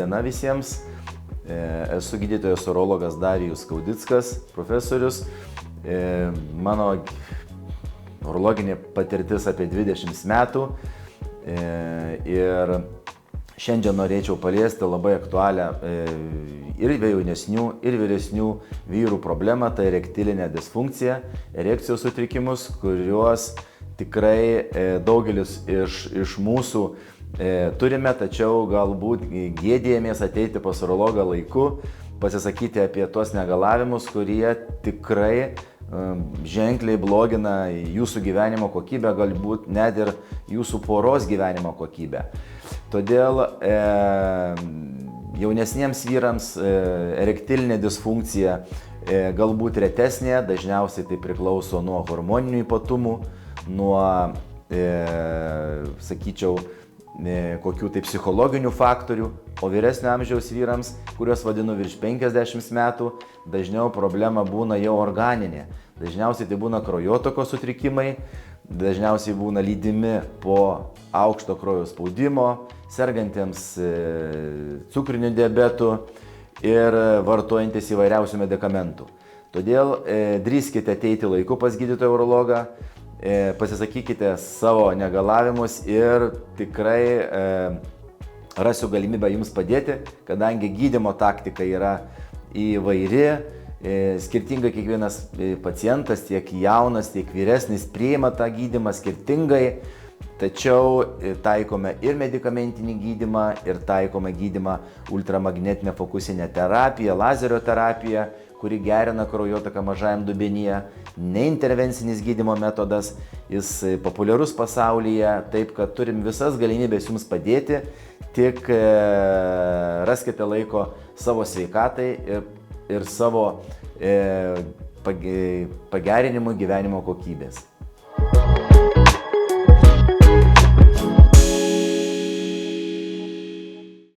diena visiems. Esu gydytojas urologas Darijus Kaudickas, profesorius. Mano urologinė patirtis apie 20 metų. Ir šiandien norėčiau paliesti labai aktualią ir jaunesnių, ir vyresnių vyrų problemą, tai erektilinė disfunkcija, erekcijos sutrikimus, kuriuos tikrai daugelis iš mūsų turime, tačiau galbūt gėdijamės ateiti pas urologą laiku, pasisakyti apie tuos negalavimus, kurie tikrai ženkliai blogina jūsų gyvenimo kokybę, galbūt net ir jūsų poros gyvenimo kokybę. Todėl jaunesniems vyrams erektilinė disfunkcija galbūt retesnė, dažniausiai tai priklauso nuo hormoninių ypatumų, nuo, sakyčiau, kokių tai psichologinių faktorių, o vyresnio amžiaus vyrams, kuriuos vadinu virš 50 metų, dažniau problema būna jau organinė. Dažniausiai tai būna kraujotakos sutrikimai, dažniausiai būna lydimi po aukšto kraujo spaudimo, sergantiems cukriniu diabetu ir vartojantis įvairiausių medikamentų. Todėl drįskite ateiti laiku pas gydytoją urologą, pasisakykite savo negalavimus ir tikrai rasiu galimybę jums padėti, kadangi gydymo taktika yra įvairi, skirtingai kiekvienas pacientas, tiek jaunas, tiek vyresnis, priima tą gydymą skirtingai, tačiau taikome ir medikamentinį gydymą, ir taikome gydymą ultramagnetinę fokusinę terapiją, lazerio terapiją, kuri gerina kraujotaką mažajam dubenyje, neintervencinis gydymo metodas, jis populiarus pasaulyje, taip kad turim visas galimybės jums padėti, tik raskite laiko savo sveikatai ir savo pagerinimui gyvenimo kokybės.